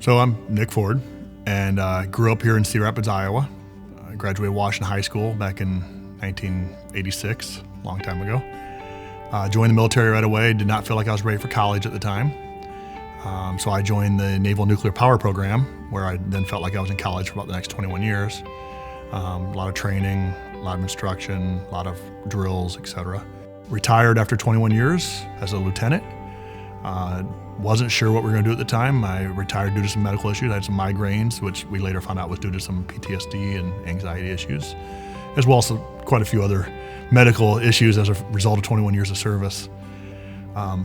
So I'm Nick Ford, and I grew up here in Cedar Rapids, Iowa. I graduated Washington High School back in 1986, a long time ago. Joined the military right away, did not feel like I was ready for college at the time. So I joined the Naval Nuclear Power Program, where I then felt like I was in college for about the next 21 years. A lot of training, a lot of instruction, a lot of drills, etc. Retired after 21 years as a lieutenant. Wasn't sure what we were going to do at the time. I retired due to some medical issues. I had some migraines, which we later found out was due to some PTSD and anxiety issues, as well as quite a few other medical issues as a result of 21 years of service.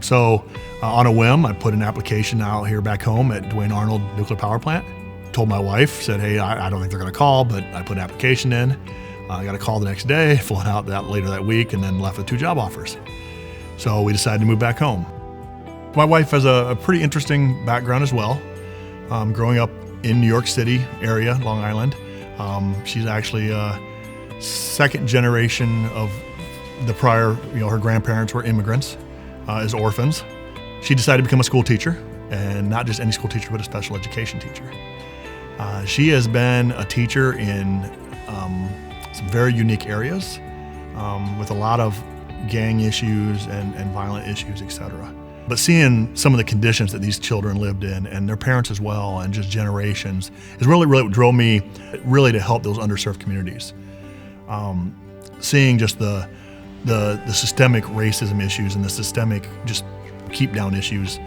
So on a whim, I put an application out here back home at Duane Arnold Nuclear Power Plant. Told my wife, said, hey, I don't think they're going to call, but I put an application in. I got a call the next day, flown out later that week, and then left with 2 job offers. So we decided to move back home. My wife has a pretty interesting background as well. Growing up in New York City area, Long Island. She's actually second generation of the prior, her grandparents were immigrants as orphans. She decided to become a school teacher, and not just any school teacher, but a special education teacher. She has been a teacher in some very unique areas with a lot of gang issues and violent issues, etc. But seeing some of the conditions that these children lived in, and their parents as well, and just generations, is really what drove me really to help those underserved communities. Seeing just the systemic racism issues and the systemic just keep down issues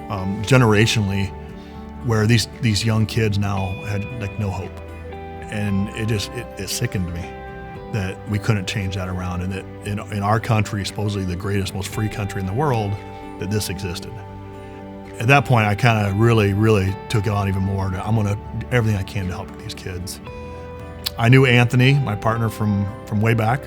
generationally, where these young kids now had like no hope. And it sickened me that we couldn't change that around, and that in our country, supposedly the greatest, most free country in the world, that this existed. At that point, I kind of really took it on even more. I'm gonna do everything I can to help these kids. I knew Anthony, my partner from way back.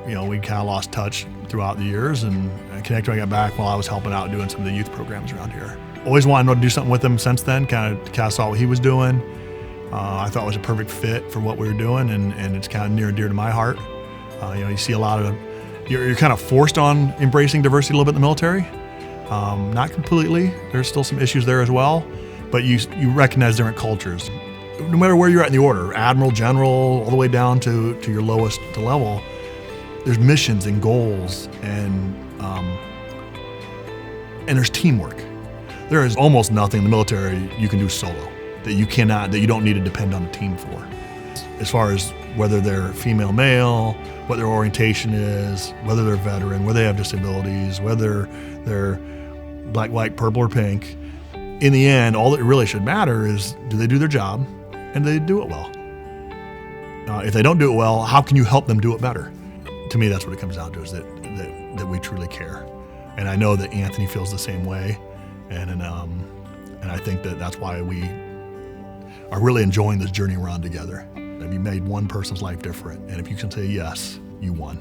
We kind of lost touch throughout the years, and I connected when I got back while I was helping out doing some of the youth programs around here. Always wanted to do something with him since then, kind of saw what he was doing. I thought it was a perfect fit for what we were doing, and it's kind of near and dear to my heart. You see a lot of, you're kind of forced on embracing diversity a little bit in the military. Not completely, there's still some issues there as well, but you recognize different cultures. No matter where you're at in the order, admiral, general, all the way down to your lowest level, there's missions and goals, and there's teamwork. There is almost nothing in the military you can do solo that you don't need to depend on a team for. As far as whether they're female, male, what their orientation is, whether they're veteran, whether they have disabilities, whether they're black, white, purple, or pink, in the end, all that really should matter is, do they do their job, and do they do it well? If they don't do it well, how can you help them do it better? To me, that's what it comes down to, is that we truly care. And I know that Anthony feels the same way, and I think that's why we are really enjoying this journey we're on together. Have you made one person's life different? And if you can say yes, you won.